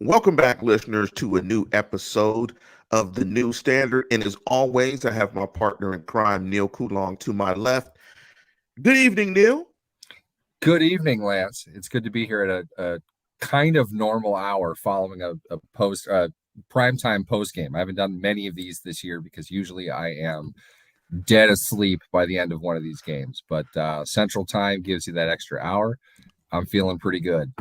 Welcome back, listeners, to a new episode of the New Standard. And as always, I have my partner in crime, Neal Coolong, to my left. Good evening, Neal. Good evening, Lance. It's good to be here at a kind of normal hour following a primetime post game. I haven't done many of these this year because usually I am dead asleep by the end of one of these games. But Central Time gives you that extra hour. I'm feeling pretty good.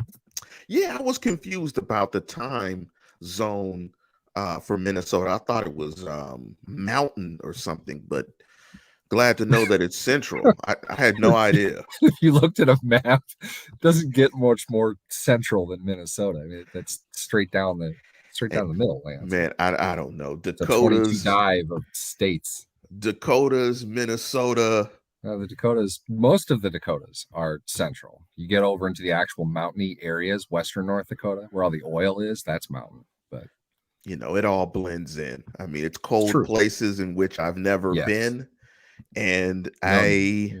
Yeah, I was confused about the time zone for Minnesota. I thought it was mountain or something, but glad to know that it's central. I had no idea. If you looked at a map, it doesn't get much more central than Minnesota. I mean, that's straight down the middle, Lance. Man, I don't know. It's a 22 dive of states. Dakotas, Minnesota. Most of the Dakotas are central. You get over into the actual mountainy areas, western North Dakota, where all the oil is, that's mountain. But it all blends in. I mean, it's cold places in which I've never been, and I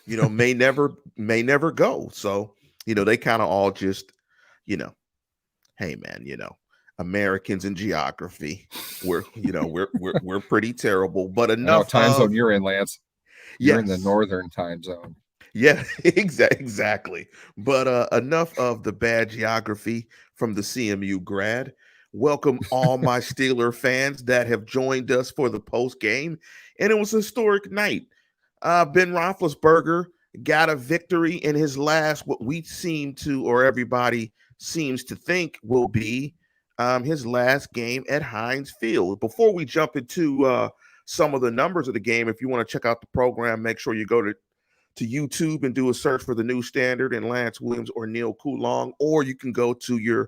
may never go. So, they kind of all just, hey man, Americans in geography, we're pretty terrible, but enough time zone you're in, Lance. You're in the northern time zone. Yeah, exactly. But enough of the bad geography from the CMU grad. Welcome all my Steeler fans that have joined us for the post game, and it was a historic night. Ben Roethlisberger got a victory in his last, what we seem to, or everybody seems to think will be his last game at Heinz Field. Before we jump into some of the numbers of the game, if you want to check out the program, make sure you go to YouTube and do a search for the New Standard and Lance Williams or Neal Coolong, or you can go to your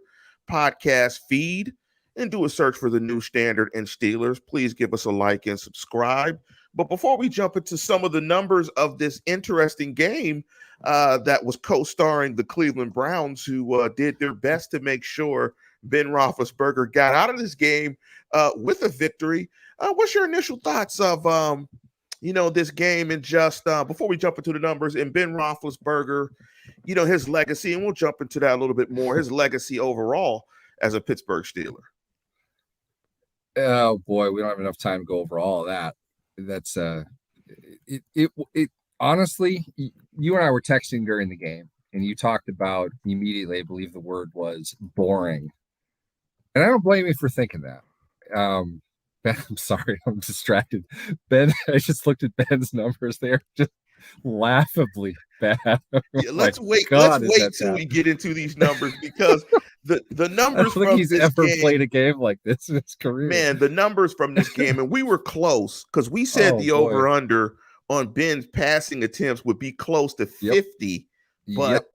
podcast feed and do a search for the New Standard and Steelers. Please give us a like and subscribe. But before we jump into some of the numbers of this interesting game that was co-starring the Cleveland Browns, who did their best to make sure Ben Roethlisberger got out of this game with a victory. What's your initial thoughts of this game, and just before we jump into the numbers, and Ben Roethlisberger, his legacy, and we'll jump into that a little bit more, his legacy overall as a Pittsburgh Steeler? Oh boy, we don't have enough time to go over all of that. That's it honestly, you and I were texting during the game, and you talked about immediately, I believe the word was boring. And I don't blame you for thinking that. Ben, I'm sorry, I'm distracted. Ben, I just looked at Ben's numbers. They're just laughably bad. Let's wait till we get into these numbers, because the numbers I don't think he's ever played a game like this in his career. Man, the numbers from this game, and we were close because we said the over-under on Ben's passing attempts would be close to 50, but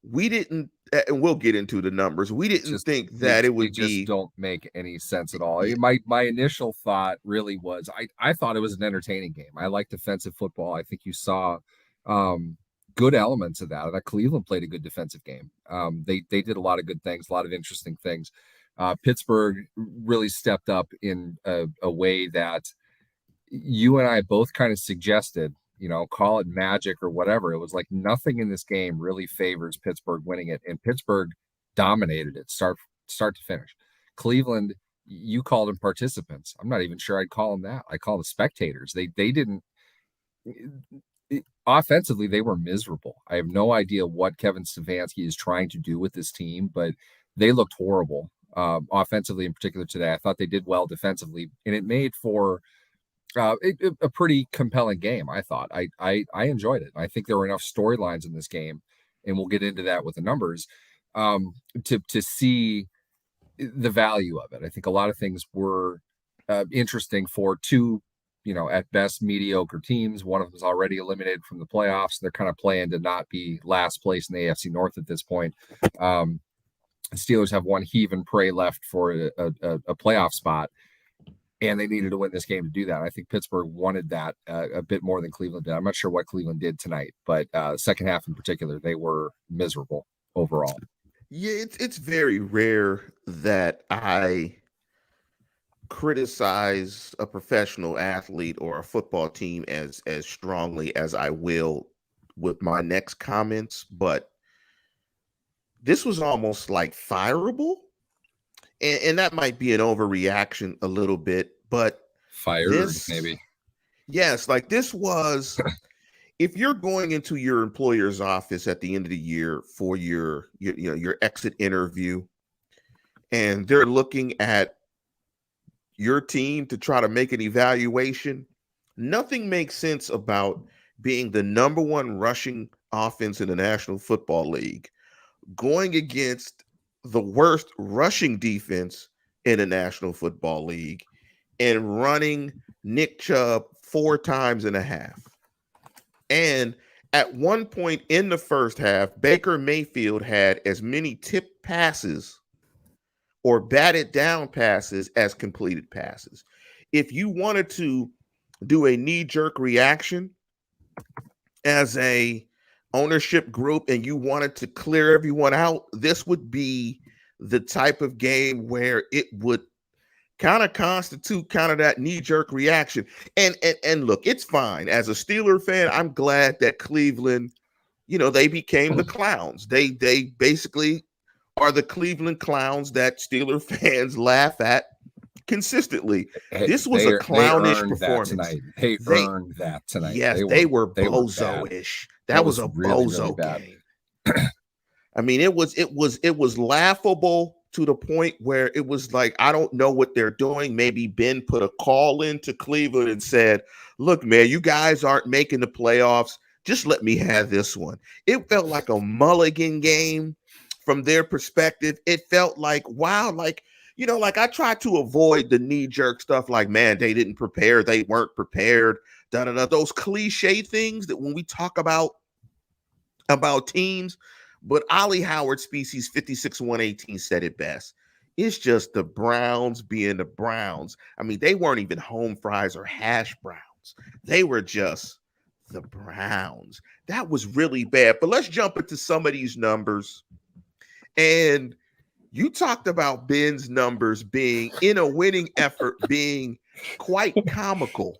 we didn't. And we'll get into the numbers. We didn't think that it would be. Just don't make any sense at all. My initial thought really was I thought it was an entertaining game. I like defensive football. I think you saw good elements of that. I thought Cleveland played a good defensive game. They did a lot of good things, a lot of interesting things. Pittsburgh really stepped up in a way that you and I both kind of suggested. Call it magic or whatever. It was like nothing in this game really favors Pittsburgh winning it, and Pittsburgh dominated it start to finish. Cleveland, you called them participants. I'm not even sure I'd call them that. I call them spectators. They didn't. Offensively, they were miserable. I have no idea what Kevin Stefanski is trying to do with this team, but they looked horrible offensively, in particular today. I thought they did well defensively, and it made for a pretty compelling game. I thought I enjoyed it. I think there were enough storylines in this game, and we'll get into that with the numbers to see the value of it. I think a lot of things were interesting for two, at best mediocre teams. One of them is already eliminated from the playoffs. They're kind of playing to not be last place in the AFC North at this point. The Steelers have one heave and pray left for a playoff spot, and they needed to win this game to do that. I think Pittsburgh wanted that a bit more than Cleveland did. I'm not sure what Cleveland did tonight, but second half in particular, they were miserable overall. Yeah, it's very rare that I criticize a professional athlete or a football team as strongly as I will with my next comments, but this was almost like fireable. and that might be an overreaction a little bit, but Fired, this, maybe. yes, like this was, if you're going into your employer's office at the end of the year for your exit interview, and they're looking at your team to try to make an evaluation, nothing makes sense about being the number one rushing offense in the National Football League going against the worst rushing defense in the National Football League and running Nick Chubb 4.5 times. And at one point in the first half, Baker Mayfield had as many tipped passes or batted down passes as completed passes. If you wanted to do a knee-jerk reaction as a ownership group and you wanted to clear everyone out, this would be the type of game where it would kind of constitute kind of that knee-jerk reaction. And look, it's fine. As a Steeler fan, I'm glad that Cleveland, they became the clowns. They basically are the Cleveland clowns that Steeler fans laugh at consistently. Hey, This was a clownish performance. They earned that tonight. Yes, they were bozo-ish. That was a really, bozo really game. I mean, it was laughable to the point where it was like, I don't know what they're doing. Maybe Ben put a call into Cleveland and said, look, man, you guys aren't making the playoffs. Just let me have this one. It felt like a mulligan game from their perspective. It felt like, wow, like I try to avoid the knee-jerk stuff like, man, they didn't prepare. They weren't prepared. Those cliche things that when we talk about teams, but Ollie Howard species 56-118 said it best. It's just the Browns being the Browns. I mean, they weren't even home fries or hash browns. They were just the Browns. That was really bad. But let's jump into some of these numbers. And you talked about Ben's numbers being in a winning effort, being quite comical.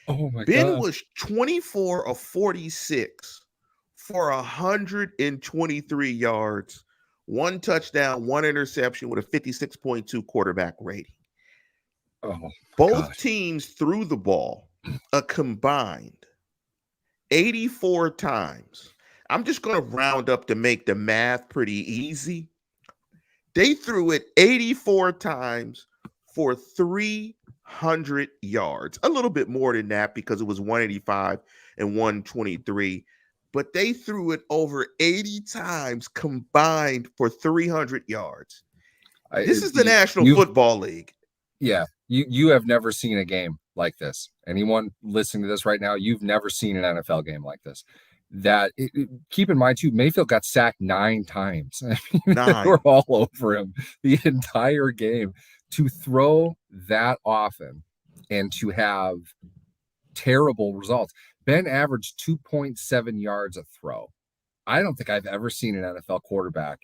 Oh my Ben God. was 24 of 46 for 123 yards, 1 touchdown, 1 interception with a 56.2 quarterback rating. Both teams threw the ball a combined 84 times. I'm just going to round up to make the math pretty easy. They threw it 84 times for 300 yards, a little bit more than that because it was 185 and 123. But they threw it over 80 times combined for 300 yards. This is the National Football League. Yeah, you have never seen a game like this. Anyone listening to this right now, you've never seen an NFL game like this. Keep in mind too, Mayfield got sacked 9 times. I mean, 9. They were all over him the entire game. To throw that often and to have terrible results. Ben averaged 2.7 yards a throw. I don't think I've ever seen an NFL quarterback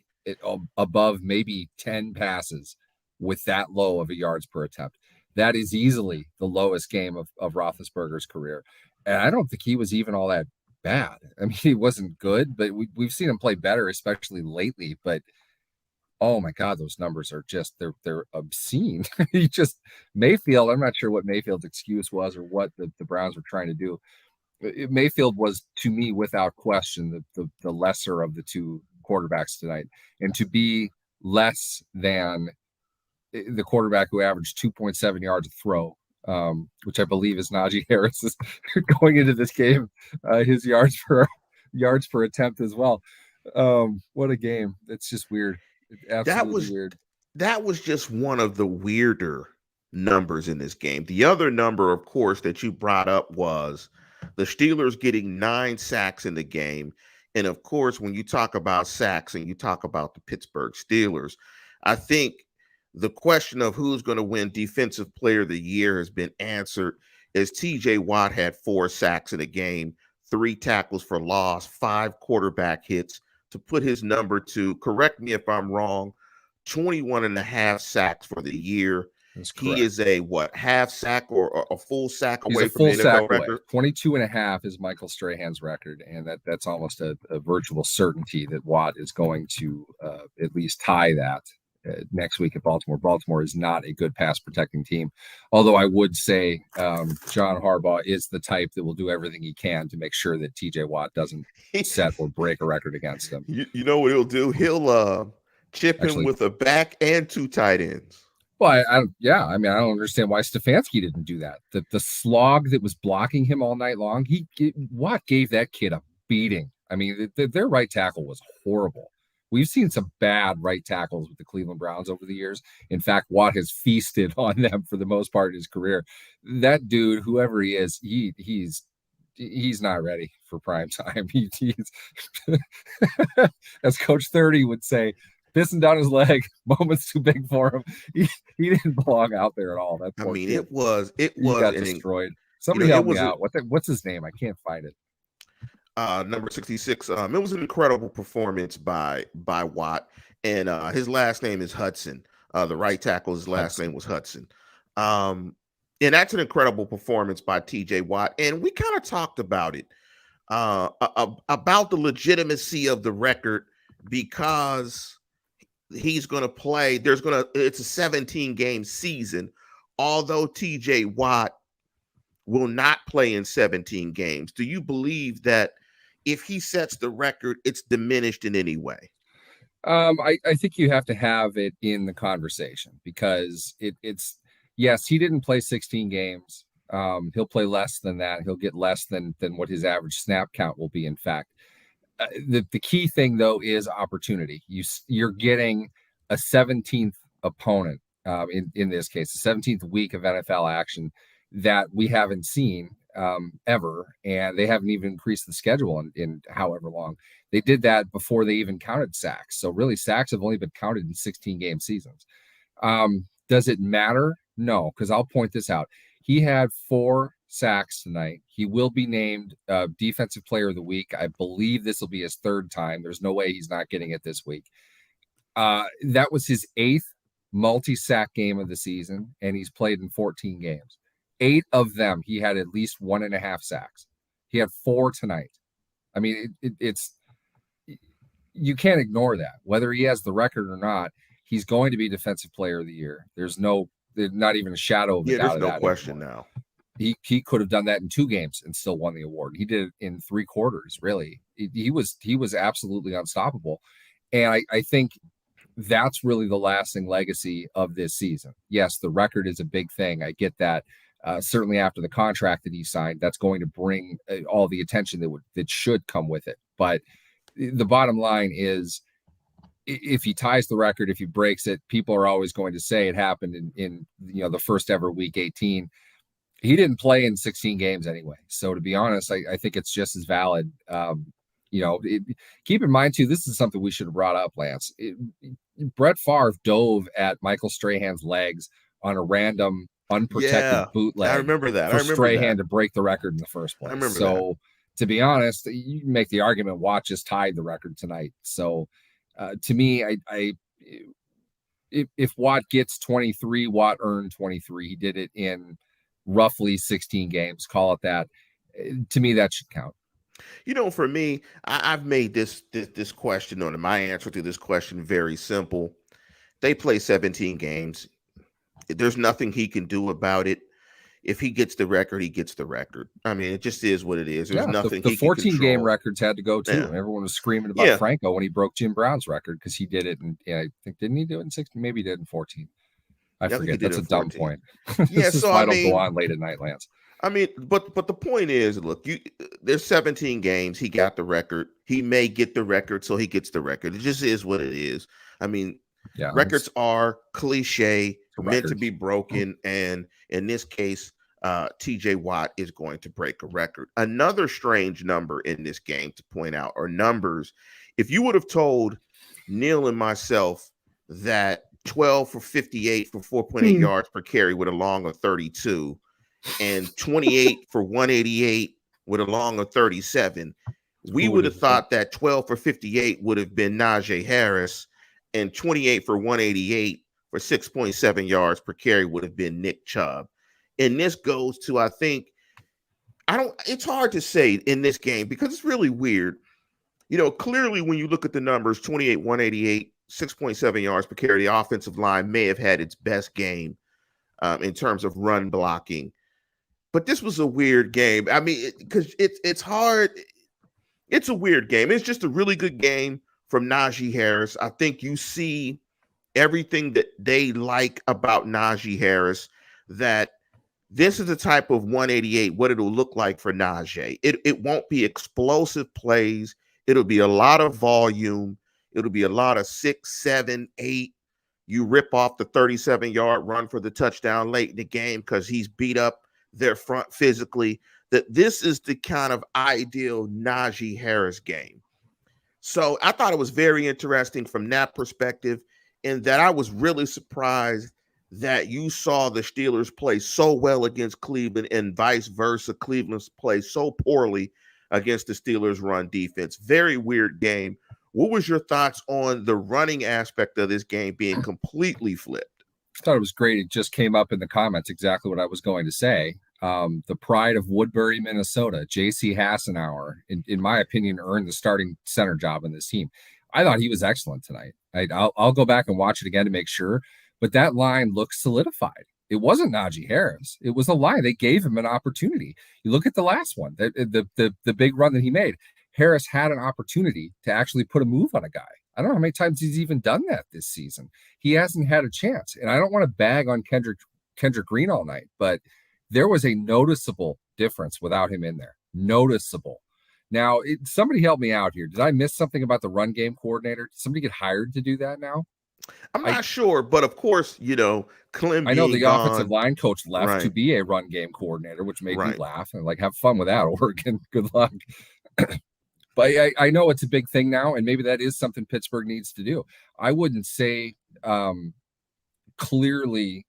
above maybe 10 passes with that low of a yards per attempt. That is easily the lowest game of Roethlisberger's career. And I don't think he was even all that bad. I mean, he wasn't good, but we've seen him play better, especially lately. But oh my God, those numbers are just they're obscene. Mayfield, I'm not sure what Mayfield's excuse was or what the Browns were trying to do. Mayfield was, to me, without question, the lesser of the two quarterbacks tonight. And to be less than the quarterback who averaged 2.7 yards a throw, which I believe is Najee Harris, is going into this game, his yards per attempt as well. What a game. It's just weird. Absolutely weird. That was just one of the weirder numbers in this game. The other number, of course, that you brought up was the Steelers getting 9 sacks in the game. And of course, when you talk about sacks and you talk about the Pittsburgh Steelers, I think the question of who's going to win Defensive Player of the Year has been answered, as TJ Watt had 4 sacks in a game, 3 tackles for loss, 5 quarterback hits to put his number to, correct me if I'm wrong, 21.5 sacks for the year. He is a half sack or a full sack away from the NFL record. 22.5 is Michael Strahan's record, and that's almost a virtual certainty that Watt is going to at least tie that. next week at Baltimore. Baltimore is not a good pass protecting team. Although I would say John Harbaugh is the type that will do everything he can to make sure that TJ Watt doesn't set or break a record against him. You know what he'll do? He'll chip him with a back and 2 tight ends. Well, I don't understand why Stefanski didn't do that. The slog that was blocking him all night long, Watt gave that kid a beating. I mean, their right tackle was horrible. We've seen some bad right tackles with the Cleveland Browns over the years. In fact, Watt has feasted on them for the most part of his career. That dude, whoever he is, he's not ready for prime time. He's as Coach 30 would say, pissing down his leg. Moment's too big for him. He didn't belong out there at all. It was got destroyed. Somebody help me out. What's his name? I can't find it. Number 66. It was an incredible performance by Watt, and his last name is Hudson. The right tackle, his last name was Hudson. And that's an incredible performance by TJ Watt. And we kind of talked about it, about the legitimacy of the record, because he's going to play. It's a 17-game season, although TJ Watt will not play in 17 games. Do you believe that if he sets the record, it's diminished in any way? I think you have to have it in the conversation, because it's yes, he didn't play 16 games. He'll play less than that. He'll get less than what his average snap count will be. In fact, the key thing though is opportunity. You're getting a 17th opponent, in this case, the 17th week of NFL action that we haven't seen ever, and they haven't even increased the schedule in however long. They did that before they even counted sacks. So really, sacks have only been counted in 16-game seasons. Does it matter? No, because I'll point this out. He had 4 sacks tonight. He will be named Defensive Player of the Week. I believe this will be his 3rd time. There's no way he's not getting it this week. That was his 8th multi-sack game of the season, and he's played in 14 games. 8 of them, he had at least 1.5 sacks. He had 4 tonight. I mean, it's you can't ignore that. Whether he has the record or not, he's going to be Defensive Player of the Year. There's not even a shadow of a doubt. There's no question now. He could have done that in 2 games and still won the award. He did it in 3 quarters. Really, he was absolutely unstoppable, and I think that's really the lasting legacy of this season. Yes, the record is a big thing. I get that. Certainly after the contract that he signed, that's going to bring all the attention that should come with it. But the bottom line is, if he ties the record, if he breaks it, people are always going to say it happened in the first ever week 18. He didn't play in 16 games anyway. So to be honest, I think it's just as valid. Keep in mind too, this is something we should have brought up, Lance. Brett Favre dove at Michael Strahan's legs on a random unprotected bootleg. I remember that. For Strahan to break the record in the first place. To be honest, you can make the argument Watt just tied the record tonight. So to me, if Watt gets 23, Watt earned 23. He did it in roughly 16 games. Call it that. To me, that should count. For me, I've made this question, or my answer to this question, very simple. They play 17 games. There's nothing he can do about it. If he gets the record, he gets the record. I mean, it just is what it is. There's nothing. The 14-game records had to go too. Yeah. Everyone was screaming about Franco when he broke Jim Brown's record, because he did it. And I think, didn't he do it in 16? Maybe he did in 14. I forget. That's a dumb point. Yeah, so I don't go on late at night, Lance. I mean, but the point is, look, there's 17 games. He got the record. He may get the record, so he gets the record. It just is what it is. I mean, records are cliche, meant to be broken, and in this case, TJ Watt is going to break a record. Another strange number in this game to point out are numbers. If you would have told Neal and myself that 12 for 58 for 4.8 yards per carry with a long of 32, and 28 for 188 with a long of 37, we would have thought that 12 for 58 would have been Najee Harris, and 28 for 188 for 6.7 yards per carry would have been Nick Chubb. And this goes to, it's hard to say in this game because it's really weird. Clearly when you look at the numbers, 28, 188, 6.7 yards per carry. The offensive line may have had its best game in terms of run blocking. But this was a weird game. I mean, because it's hard. It's a weird game. It's just a really good game from Najee Harris. I think you see everything that they like about Najee Harris, that this is the type of 188, what it'll look like for Najee. It won't be explosive plays. It'll be a lot of volume. It'll be a lot of 6, 7, 8. You rip off the 37-yard run for the touchdown late in the game because he's beat up their front physically. That this is the kind of ideal Najee Harris game. So I thought it was very interesting from that perspective, in that I was really surprised that you saw the Steelers play so well against Cleveland and vice versa. Cleveland's play so poorly against the Steelers' run defense. Very weird game. What was your thoughts on the running aspect of this game being completely flipped? I thought it was great. It just came up in the comments exactly what I was going to say. The pride of Woodbury, Minnesota, J.C. Hassenauer, in my opinion, earned the starting center job in this team. I thought he was excellent tonight. I'll go back and watch it again to make sure, but that line looks solidified. It wasn't Najee Harris. It was a line. They gave him an opportunity. You look at the last one, the big run that he made. Harris had an opportunity to actually put a move on a guy. I don't know how many times he's even done that this season. He hasn't had a chance. And I don't want to bag on Kendrick Green all night, but there was a noticeable difference without him in there. Noticeable. Now, somebody help me out here. Did I miss something about the run game coordinator? Did somebody get hired to do that now? I'm not sure, but of course, Clem. I know the gone, offensive line coach left right, to be a run game coordinator, which made right, me laugh and have fun with that, Oregon. Good luck. But I know it's a big thing now, and maybe that is something Pittsburgh needs to do. I wouldn't say clearly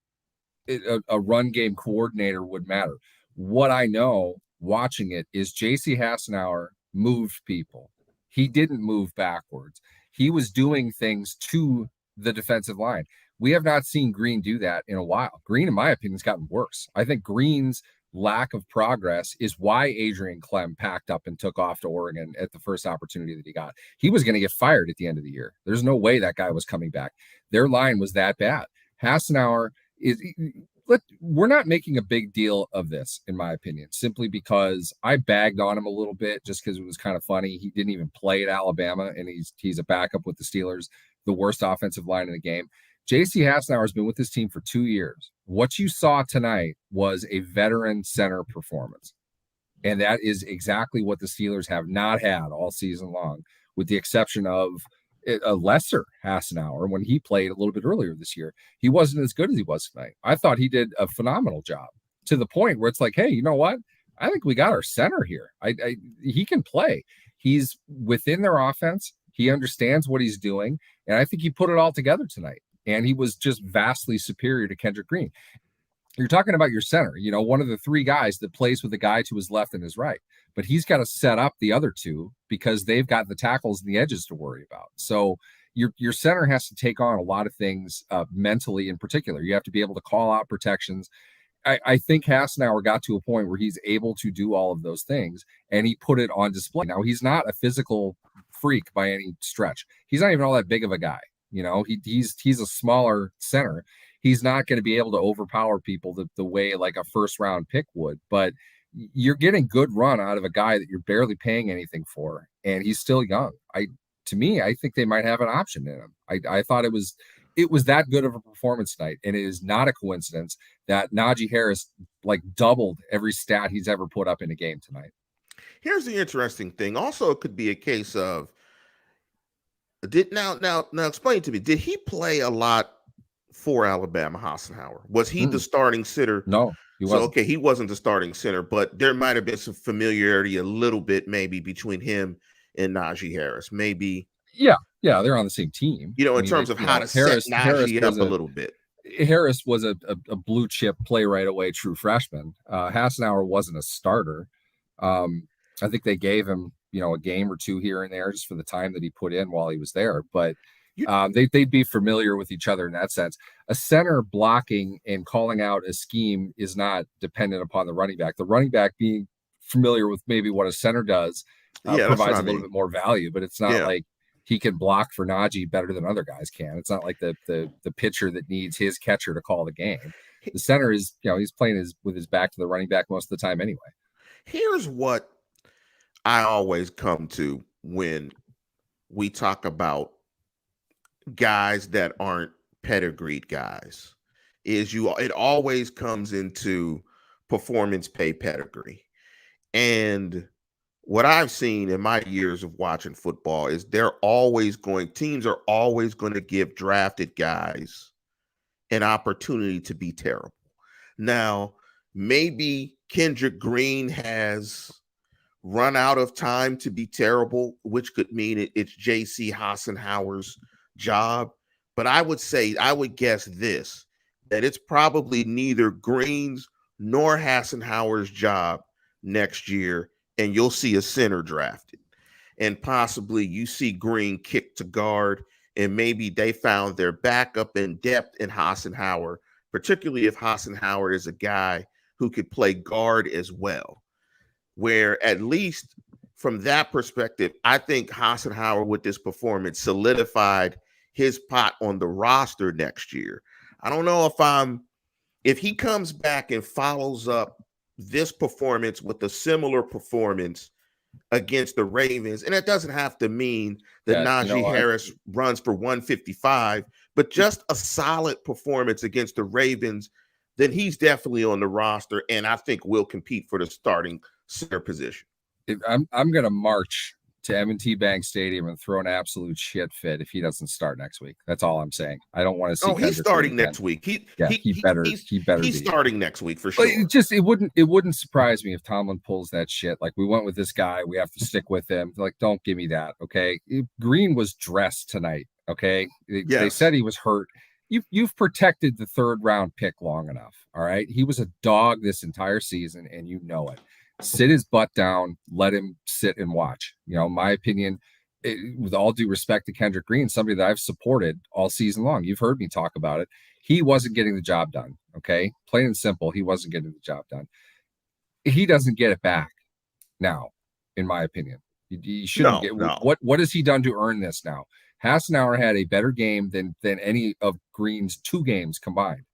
a run game coordinator would matter. What I know watching it is J.C. Hassenauer moved people. He didn't move backwards. He was doing things to the defensive line. We have not seen Green do that in a while. Green, in my opinion, has gotten worse. I think Green's lack of progress is why Adrian Clem packed up and took off to Oregon at the first opportunity that he got. He was going to get fired at the end of the year. There's no way that guy was coming back. Their line was that bad. Hassenauer we're not making a big deal of this, in my opinion, simply because I bagged on him a little bit just because it was kind of funny. He didn't even play at Alabama, and he's a backup with the Steelers, the worst offensive line in the game. J.C. Hassenauer has been with this team for 2 years. What you saw tonight was a veteran center performance. And that is exactly what the Steelers have not had all season long, with the exception of a lesser Hassenauer when he played a little bit earlier this year. He wasn't as good as he was tonight. I thought he did a phenomenal job, to the point where it's like, hey, you know what? I think we got our center here. He can play. He's within their offense. He understands what he's doing. And I think he put it all together tonight. And he was just vastly superior to Kendrick Green. You're talking about your center, one of the three guys that plays with the guy to his left and his right. But he's got to set up the other two because they've got the tackles and the edges to worry about. So your center has to take on a lot of things mentally in particular. You have to be able to call out protections. I think Hassenauer got to a point where he's able to do all of those things, and he put it on display. Now, he's not a physical freak by any stretch. He's not even all that big of a guy. He's a smaller center. He's not going to be able to overpower people the way like a first round pick would, but you're getting good run out of a guy that you're barely paying anything for, and he's still young. I think they might have an option in him. I thought it was that good of a performance tonight, and it is not a coincidence that Najee Harris doubled every stat he's ever put up in a game tonight. Here's the interesting thing. Also, it could be a case of now explain to me, did he play a lot for Alabama, Hassenauer? Was he the starting center? No, he wasn't. So, okay, he wasn't the starting center, but there might have been some familiarity a little bit maybe between him and Najee Harris. Maybe. Yeah, they're on the same team. In terms of how to set Najee up a little bit. Harris was a blue chip play right away true freshman. Hassenauer wasn't a starter. I think they gave him, a game or two here and there just for the time that he put in while he was there. But they'd be familiar with each other in that sense. A center blocking and calling out a scheme is not dependent upon the running back. The running back being familiar with maybe what a center does provides a little bit more value, but it's not like he can block for Najee better than other guys can. It's not like the pitcher that needs his catcher to call the game. The center is, he's playing with his back to the running back most of the time anyway. Here's what I always come to when we talk about guys that aren't pedigreed guys is it always comes into performance pay pedigree. And what I've seen in my years of watching football is teams are always going to give drafted guys an opportunity to be terrible. Now, maybe Kendrick Green has run out of time to be terrible, which could mean it's J.C. Hassenauer's job. But I would guess this, that it's probably neither Green's nor Hassenauer's job next year, and you'll see a center drafted. And possibly you see Green kick to guard, and maybe they found their backup in depth in Hassenauer, particularly if Hassenauer is a guy who could play guard as well. Where at least from that perspective, I think Hassenauer with this performance solidified his spot on the roster next year. I don't know if he comes back and follows up this performance with a similar performance against the Ravens, and it doesn't have to mean that Najee Harris runs for 155, but just a solid performance against the Ravens, then he's definitely on the roster, and I think will compete for the starting center position. I'm going to march to M&T Bank Stadium and throw an absolute shit fit if he doesn't start next week. That's all I'm saying. I don't want to see. Oh, he's starting next week. He better. He's starting next week for sure. But it wouldn't surprise me if Tomlin pulls that shit. Like, we went with this guy, we have to stick with him. Like, don't give me that. Okay, Green was dressed tonight. Okay, they said he was hurt. You've protected the 3rd round pick long enough. All right, he was a dog this entire season, and you know it. Sit his butt down, let him sit and watch. My opinion, with all due respect to Kendrick Green, somebody that I've supported all season long. You've heard me talk about it. He wasn't getting the job done. Okay, plain and simple, he wasn't getting the job done. He doesn't get it back now, in my opinion. He shouldn't get. No. What has he done to earn this now? Hassenauer had a better game than any of Green's 2 games combined.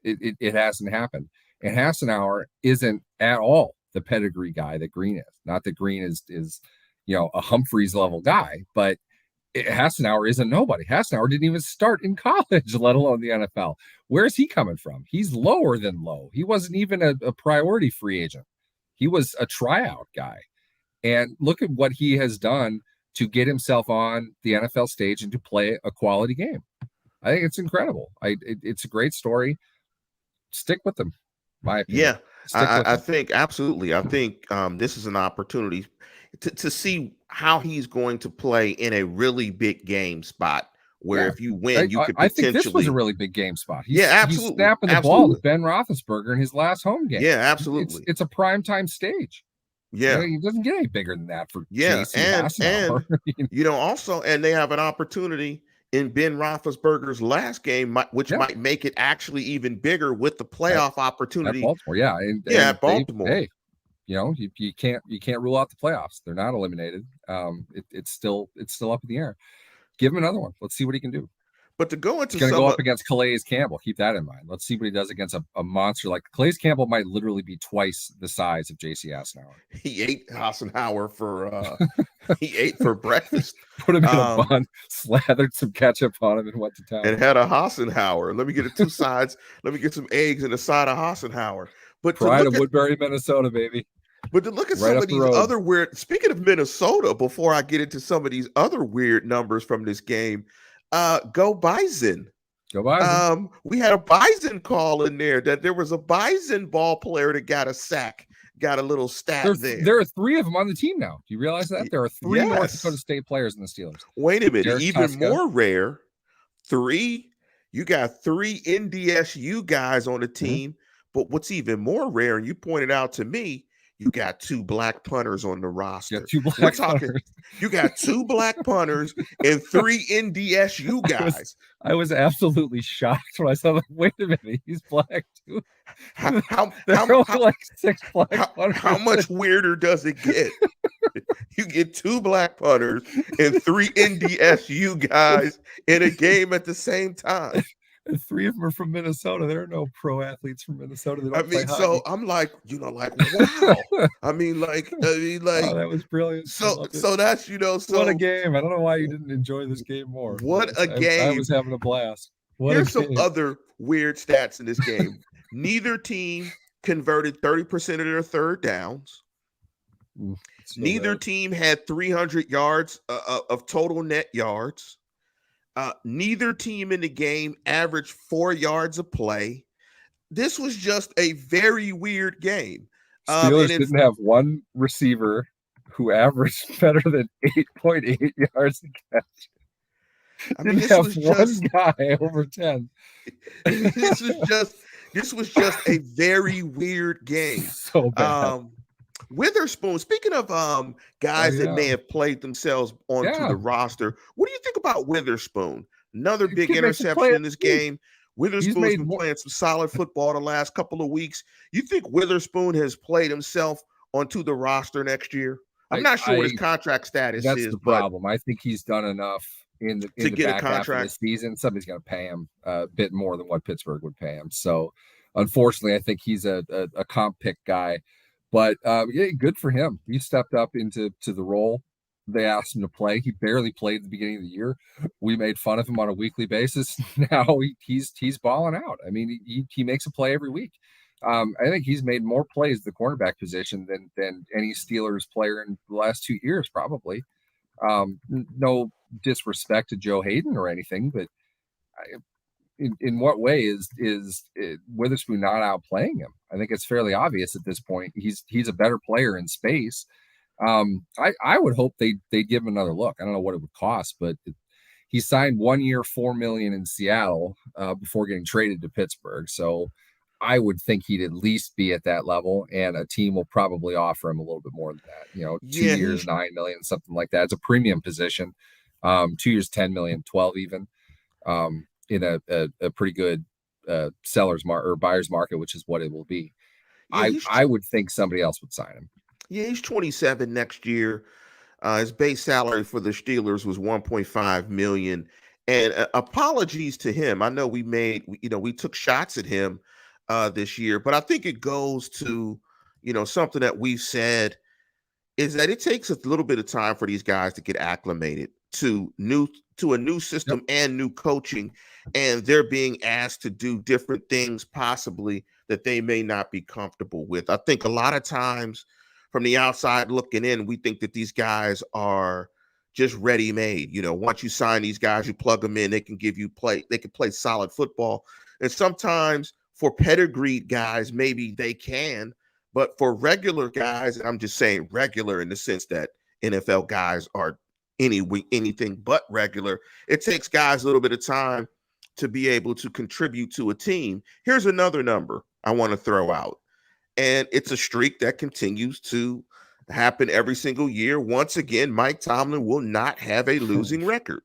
It hasn't happened, and Hassenauer isn't at all the pedigree guy that Green is. Not that Green is a Humphreys level guy, but Hassenauer isn't nobody. Hassenauer didn't even start in college, let alone the NFL. Where's he coming from? He's lower than low. He wasn't even a priority free agent. He was a tryout guy. And look at what he has done to get himself on the NFL stage and to play a quality game. I think it's incredible. It's a great story. Stick with them. My opinion. Yeah. I think absolutely. I think this is an opportunity to see how he's going to play in a really big game spot where if you win, you could potentially. I think this was a really big game spot. Absolutely. He's snapping the ball with Ben Roethlisberger in his last home game. Yeah, absolutely. It's a primetime stage. Yeah, he doesn't get any bigger than that for and also, and they have an opportunity in Ben Roethlisberger's last game, which might make it actually even bigger with the playoff opportunity. At Baltimore, at Baltimore. You can't rule out the playoffs. They're not eliminated. It's still up in the air. Give him another one. Let's see what he can do. But to go into go up against Calais Campbell, keep that in mind. Let's see what he does against a monster like Calais Campbell. Might literally be twice the size of J.C. Hassenauer. He ate Hassenauer for breakfast. Put him in a bun, slathered some ketchup on him, and went to town. And had a Hassenauer. Let me get 2 sides. Let me get some eggs and a side of Hassenauer. But pride of Woodbury, Minnesota, baby. But to look at some of these other weird. Speaking of Minnesota, before I get into some of these other weird numbers from this game. Go Bison. Go Bison. We had a Bison call in there that there was a Bison ball player that got a sack, got a little stat there. There are 3 of them on the team now. Do you realize that? There are 3 North Dakota State players in the Steelers. Wait a minute. Even more rare, 3. You got 3 NDSU guys on the team. Mm-hmm. But what's even more rare, and you pointed out to me, You got 2 black punters on the roster. two We're black talking, punters. you got 2 black punters and 3 NDSU guys. I was absolutely shocked when I saw that. Wait a minute, he's black too. Like 6 black punters. How much weirder does it get? You get 2 black punters and 3 NDSU guys in a game at the same time. And 3 of them are from Minnesota. There are no pro athletes from Minnesota. They don't play hockey. So I'm like, wow. I mean, oh, that was brilliant. So that's, what a game. I don't know why you didn't enjoy this game more. What a game. I was having a blast. Here's some other weird stats in this game. Neither team converted 30% of their third downs. Neither team had 300 yards of total net yards. Neither team in the game averaged 4 yards of play. This was just a very weird game. Steelers didn't have one receiver who averaged better than 8.8 yards a catch. I mean, didn't have one guy over 10. This was just a very weird game. So bad. Witherspoon, speaking of guys that may have played themselves onto the roster, what do you think about Witherspoon? Another big interception in this game. Witherspoon's been playing some solid football the last couple of weeks. You think Witherspoon has played himself onto the roster next year? I'm not sure what his contract status is. That's the problem. I think he's done enough in the back half of the season. Somebody's going to pay him a bit more than what Pittsburgh would pay him. So, unfortunately, I think he's a comp pick guy. But good for him. He stepped up into the role they asked him to play. He barely played at the beginning of the year. We made fun of him on a weekly basis. Now he's balling out. I mean, he makes a play every week. I think he's made more plays at the cornerback position than any Steelers player in the last 2 years, probably. No disrespect to Joe Hayden or anything, but in what way is Witherspoon not outplaying him? I think it's fairly obvious at this point. He's a better player in space. I would hope they give him another look. I don't know what it would cost, but he signed 1 year, $4 million in Seattle before getting traded to Pittsburgh. So I would think he'd at least be at that level, and a team will probably offer him a little bit more than that. 2 years, $9 million, something like that. It's a premium position. 2 years, $10 million, 12 even. In a pretty good seller's market or buyer's market, which is what it will be. I would think somebody else would sign him. Yeah, he's 27 next year. His base salary for the Steelers was $1.5 million. And apologies to him. I know we took shots at him this year, but I think it goes to, something that we've said is that it takes a little bit of time for these guys to get acclimated to a new system and new coaching, and they're being asked to do different things possibly that they may not be comfortable with. I think a lot of times from the outside looking in, we think that these guys are just ready-made. Once you sign these guys, you plug them in, they can play solid football. And sometimes for pedigreed guys, maybe they can, but for regular guys, and I'm just saying regular in the sense that NFL guys are anything but regular, it takes guys a little bit of time to be able to contribute to a team. Here's another number I want to throw out, and it's a streak that continues to happen every single year. Once again, Mike Tomlin will not have a losing record,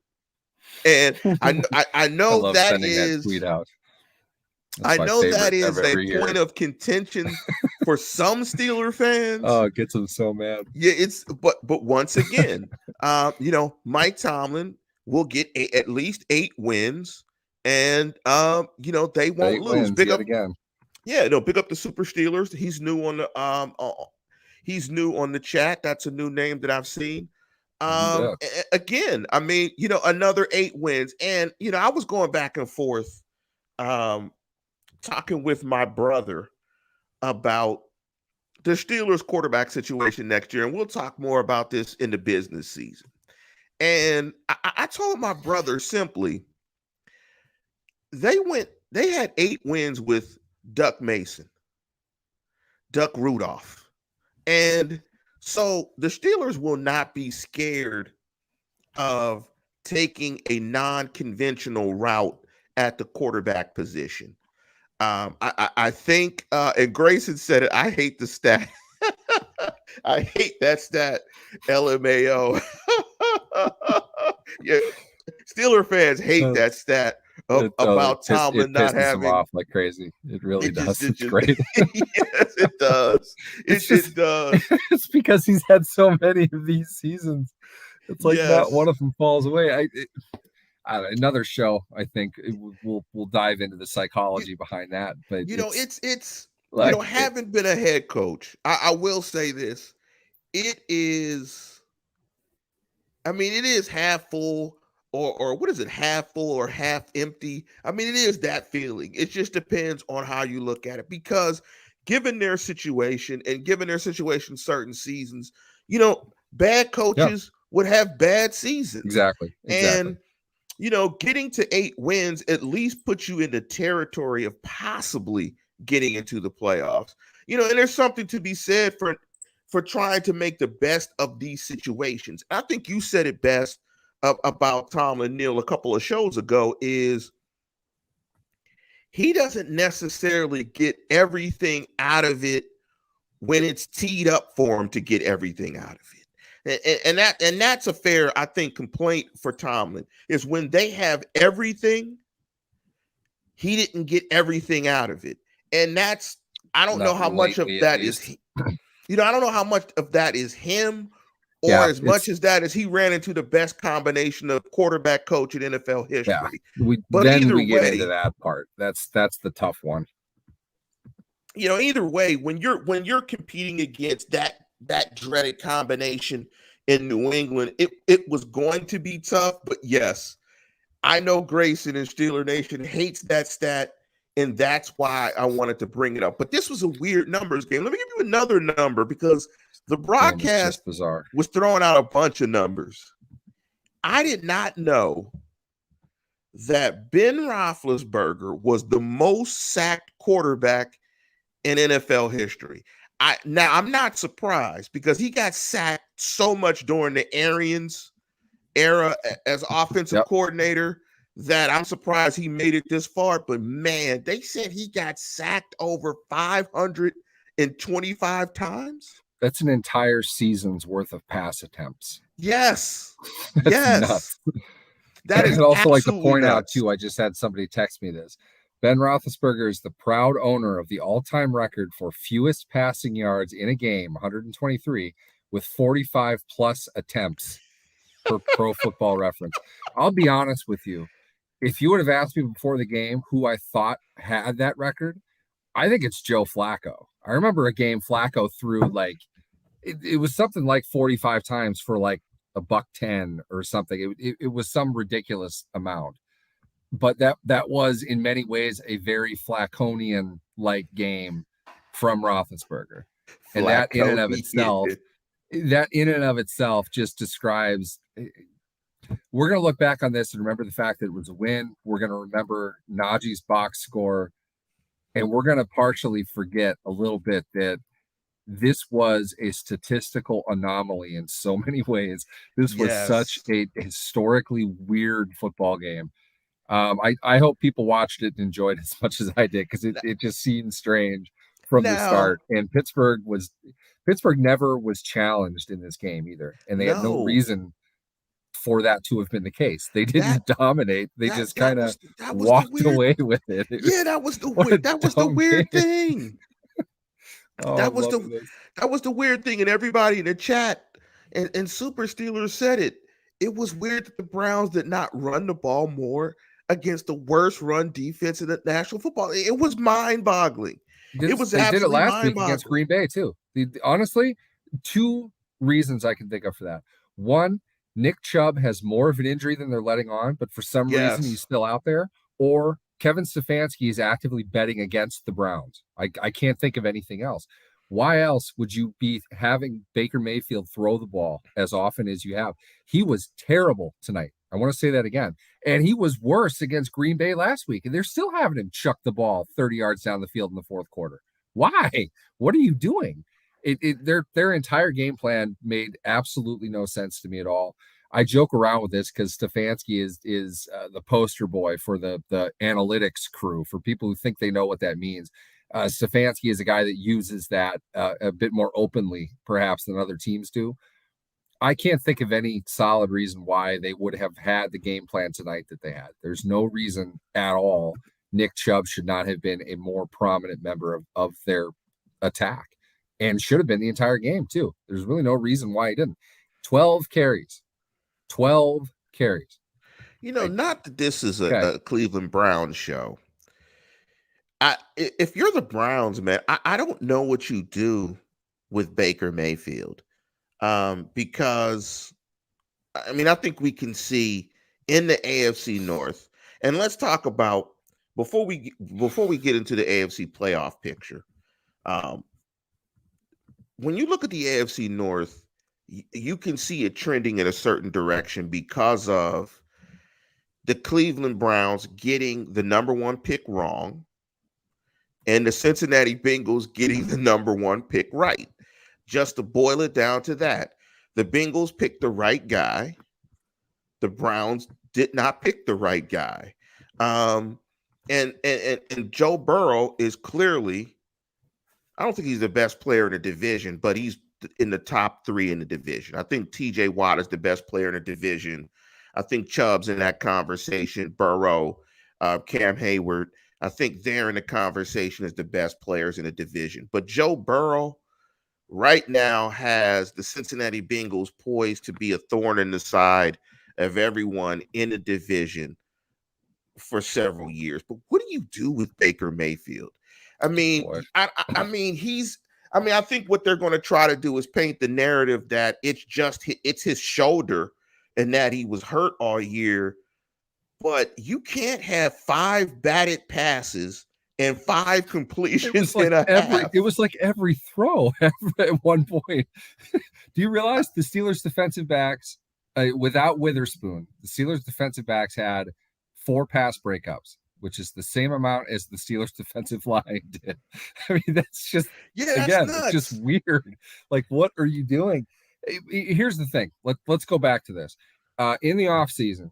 and I know that is that tweet out. I know that is a point of contention for some Steeler fans. Oh, it gets them so mad. Yeah, but once again, Mike Tomlin will get at least 8 wins, and they won't lose. Big up again. Yeah, big up the Super Steelers. He's new on the chat. That's a new name that I've seen. Again, I mean, another 8 wins, and I was going back and forth. Talking with my brother about the Steelers quarterback situation next year, and we'll talk more about this in the business season. And I told my brother simply, they had 8 wins with Duck Mason, Duck Rudolph. And so the Steelers will not be scared of taking a non-conventional route at the quarterback position. I think, and Grayson said it, I hate the stat. I hate that stat. LMAO. Yeah, Steeler fans hate that stat about it Tomlin not pisses them having. off like crazy. It really does. It It's just, great. yes, it does. It's just It does. it's because he's had so many of these seasons. It's like not one Yes. of them falls away. I don't know, another show. I think we'll dive into the psychology behind that. But It's like having been a head coach, I will say this. It is, I mean, it is half full, or what is it, half full or half empty? I mean, it is that feeling. It just depends on how you look at it, because given their situation and given their situation certain seasons, bad yeah, coaches would have bad seasons. exactly. And getting to 8 wins at least puts you in the territory of possibly getting into the playoffs. And there's something to be said for trying to make the best of these situations. I think you said it best about Tomlin, Neal, a couple of shows ago, is he doesn't necessarily get everything out of it when it's teed up for him to get everything out of it. And that's a fair, I think, complaint for Tomlin, is when they have everything, he didn't get everything out of it. And that's, I don't know how much of that is, I don't know how much of that is him, or as much as that is he ran into the best combination of quarterback coach in NFL history. We get into that part. That's the tough one. Either way, when you're competing against that dreaded combination in New England, it was going to be tough. But yes, I know Grayson and Steeler Nation hates that stat, and that's why I wanted to bring it up. But this was a weird numbers game. Let me give you another number, because the broadcast was throwing out a bunch of numbers. I did not know that Ben Roethlisberger was the most sacked quarterback in NFL history. I'm not surprised, because he got sacked so much during the Arians era as offensive coordinator that I'm surprised he made it this far. But man, they said he got sacked over 525 times. That's an entire season's worth of pass attempts. Yes. That's nuts. That is I'd also like to point nuts. out too, I just had somebody text me this. Ben Roethlisberger is the proud owner of the all-time record for fewest passing yards in a game, 123, with 45 plus attempts per Pro Football Reference. I'll be honest with you. If you would have asked me before the game who I thought had that record, I think it's Joe Flacco. I remember a game Flacco threw like it was something like 45 times for like $110 or something. It was some ridiculous amount. But that was in many ways a very Flaconian like game from Roethlisberger. And that in and of itself just describes, we're going to look back on this and remember the fact that it was a win. We're going to remember Najee's box score, and we're going to partially forget a little bit that this was a statistical anomaly in so many ways. This was such a historically weird football game. I hope people watched it and enjoyed it as much as I did, because it just seemed strange from the start. And Pittsburgh never was challenged in this game either, and they had no reason for that to have been the case. They didn't dominate. They just kind of walked away with it. That was the weird thing. That was the weird thing, and everybody in the chat and Super Steelers said it. It was weird that the Browns did not run the ball more against the worst run defense in the National Football. It was mind-boggling. They did it last week against Green Bay too. Honestly, two reasons I can think of for that. One, Nick Chubb has more of an injury than they're letting on, but for some reason he's still out there. Or Kevin Stefanski is actively betting against the Browns. I can't think of anything else. Why else would you be having Baker Mayfield throw the ball as often as you have? He was terrible tonight. I want to say that again. And he was worse against Green Bay last week. And they're still having him chuck the ball 30 yards down the field in the fourth quarter. Why? What are you doing? Their entire game plan made absolutely no sense to me at all. I joke around with this because Stefanski is the poster boy for the analytics crew, for people who think they know what that means. Stefanski is a guy that uses that a bit more openly, perhaps, than other teams do. I can't think of any solid reason why they would have had the game plan tonight that they had. There's no reason at all Nick Chubb should not have been a more prominent member of their attack, and should have been the entire game too. There's really no reason why he didn't. 12 carries. 12 carries. Not that this is Okay. a Cleveland Browns show. If you're the Browns, man, I don't know what you do with Baker Mayfield. Because I think we can see in the AFC North, and let's talk about before we get into the AFC playoff picture. When you look at the AFC North, you can see it trending in a certain direction because of the Cleveland Browns getting the number one pick wrong and the Cincinnati Bengals getting the number one pick right. Just to boil it down to that, the Bengals picked the right guy. The Browns did not pick the right guy. And Joe Burrow is clearly, I don't think he's the best player in the division, but he's in the top 3 in the division. I think TJ Watt is the best player in the division. I think Chubb's in that conversation. Burrow, Cam Hayward, I think they're in the conversation as the best players in the division. But Joe Burrow right now has the Cincinnati Bengals poised to be a thorn in the side of everyone in the division for several years. But what do you do with Baker Mayfield? I think what they're going to try to do is paint the narrative that it's his shoulder and that he was hurt all year. But you can't have 5 batted passes and 5 completions in a half. It was like every throw at one point. Do you realize the Steelers defensive backs, without Witherspoon, the Steelers defensive backs had 4 pass breakups, which is the same amount as the Steelers defensive line did. I mean, that's just, it's just weird. Like, what are you doing? Here's the thing. Let's go back to this. In the offseason,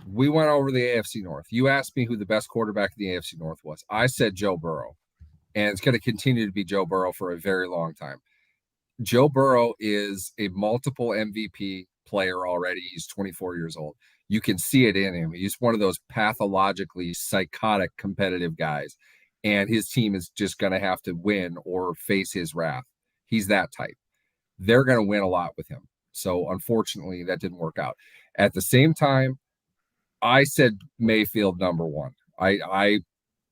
we went over the AFC North. You asked me who the best quarterback in the AFC North was. I said Joe Burrow, and it's going to continue to be Joe Burrow for a very long time. Joe Burrow is a multiple MVP player already. He's 24 years old. You can see it in him. He's one of those pathologically psychotic competitive guys, and his team is just going to have to win or face his wrath. He's that type. They're going to win a lot with him. So unfortunately, that didn't work out. At the same time, I said Mayfield number 1. I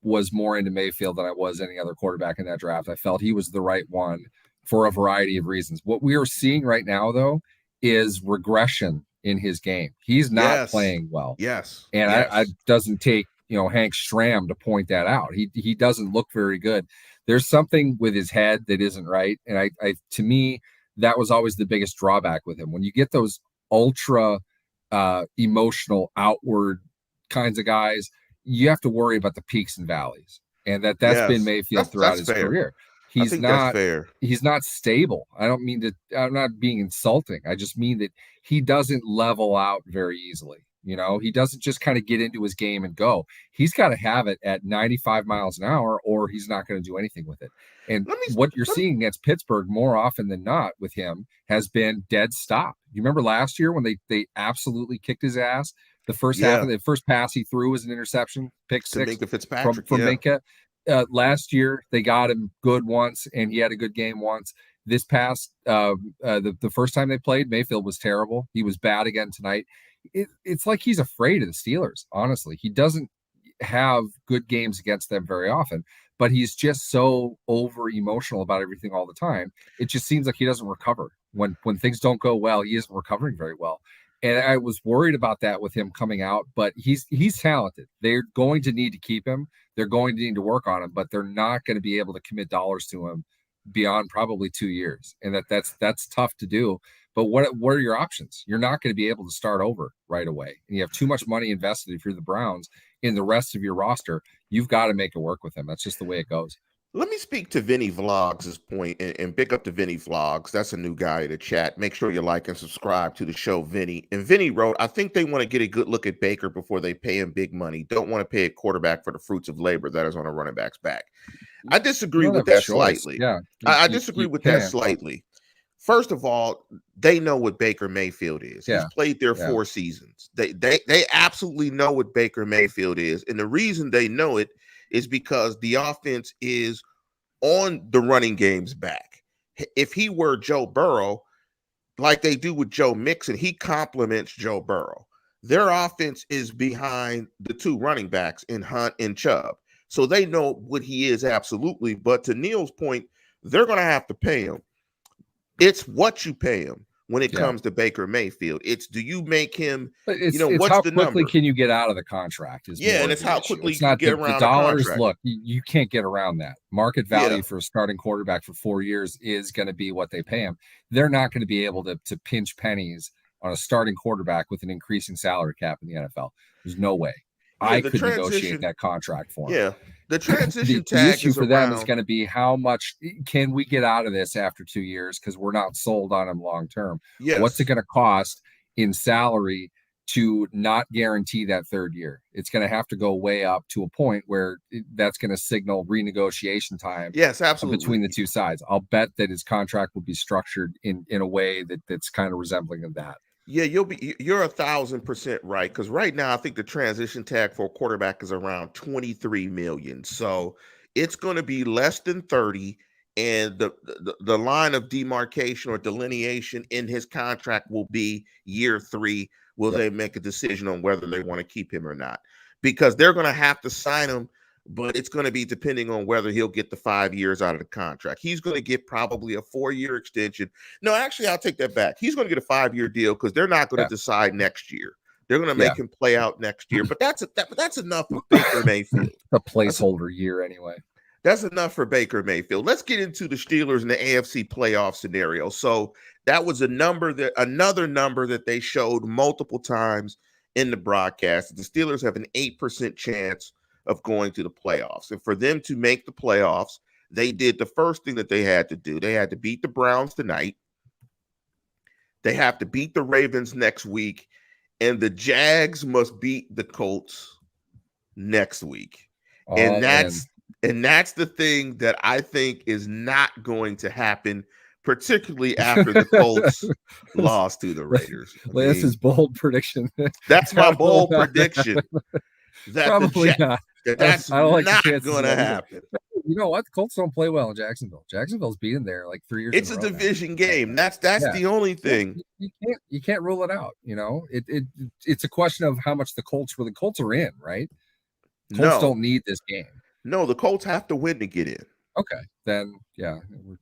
was more into Mayfield than I was any other quarterback in that draft. I felt he was the right one for a variety of reasons. What we are seeing right now, though, is regression in his game. He's not playing well. Yes. And I doesn't take, Hank Stram to point that out. He doesn't look very good. There's something with his head that isn't right. And I to me, that was always the biggest drawback with him. When you get those ultra emotional outward kinds of guys, you have to worry about the peaks and valleys, and that's been Mayfield throughout his career. He's not stable. I'm not being insulting. I just mean that he doesn't level out very easily. He doesn't just kind of get into his game and go. He's got to have it at 95 miles an hour, or he's not going to do anything with it. And what you're seeing against Pittsburgh more often than not with him has been dead stop. You remember last year when they absolutely kicked his ass? The first half of the first pass he threw was an interception, pick 6 from Minka. Last year they got him good once, and he had a good game once. This past the first time they played, Mayfield was terrible. He was bad again tonight. It's like he's afraid of the Steelers. Honestly, he doesn't have good games against them very often, but he's just so over emotional about everything all the time. It just seems like he doesn't recover when things don't go well. He isn't recovering very well. And I was worried about that with him coming out, but he's talented. They're going to need to keep him. They're going to need to work on him, but they're not going to be able to commit dollars to him beyond probably 2 years. And that's tough to do. But what are your options? You're not going to be able to start over right away. And you have too much money invested if you're the Browns in the rest of your roster. You've got to make it work with him. That's just the way it goes. Let me speak to Vinny Vlogs' point and pick up to Vinny Vlogs. That's a new guy in the chat. Make sure you like and subscribe to the show, Vinny. And Vinny wrote, I think they want to get a good look at Baker before they pay him big money. Don't want to pay a quarterback for the fruits of labor that is on a running back's back. I You disagree don't with have a that choice. slightly. Yeah, I disagree you with that can't. slightly. First of all, they know what Baker Mayfield is. He's Yeah, played there yeah, 4 seasons. They absolutely know what Baker Mayfield is. And the reason they know it is because the offense is on the running game's back. If he were Joe Burrow, like they do with Joe Mixon, he complements Joe Burrow. Their offense is behind the two running backs in Hunt and Chubb. So they know what he is absolutely. But to Neal's point, they're going to have to pay him. It's what you pay him when it yeah. comes to Baker Mayfield. It's do you make him, But it's what's how the quickly number? can you get out of the contract is Yeah, more and of it's the how issue. quickly you It's can not get the around a dollars. contract. Look, you can't get around that. Market Yeah. value for a starting quarterback for 4 years is going to be what they pay him. They're not going to be able to pinch pennies on a starting quarterback with an increasing salary cap in the NFL. There's no way. Yeah, I the could negotiate transition. that contract for him. Yeah, the transition The tag issue is for them is around. going to be how much can we get out of this after 2 years because we're not sold on him long term. What's it Yes. going to cost in salary to not guarantee that third year? It's going to have to go way up to a point where that's going to signal renegotiation time Yes, absolutely. between the two sides. I'll bet that his contract will be structured in a way that's kind of resembling of that. Yeah, you're 1,000% right. Because right now, I think the transition tag for a quarterback is around 23 million. So it's going to be less than 30. And the line of demarcation or delineation in his contract will be year 3. Will Yep. they make a decision on whether they want to keep him or not? Because they're going to have to sign him, but it's going to be depending on whether he'll get the 5 years out of the contract. He's going to get probably a 4-year extension. No, actually, I'll take that back. He's going to get a 5-year deal because they're not going to Yeah. decide next year. They're going to Yeah. make him play out next year. But that's enough for Baker Mayfield. A placeholder year anyway. That's enough for Baker Mayfield. Let's get into the Steelers and the AFC playoff scenario. So that was another number that they showed multiple times in the broadcast. The Steelers have an 8% chance of going to the playoffs. And for them to make the playoffs, they did the first thing that they had to do. They had to beat the Browns tonight. They have to beat the Ravens next week. And the Jags must beat the Colts next week. And that's the thing that I think is not going to happen, particularly after the Colts lost to the Raiders. This is bold prediction. That's my bold prediction. That Probably not. That's not going to happen. You know what? The Colts don't play well in Jacksonville. Jacksonville's beaten there like 3 years. It's a division game. That's the only thing. You can't rule it out. It's a question of how much the Colts are in, right? Colts don't need this game. No, the Colts have to win to get in. Okay, then yeah,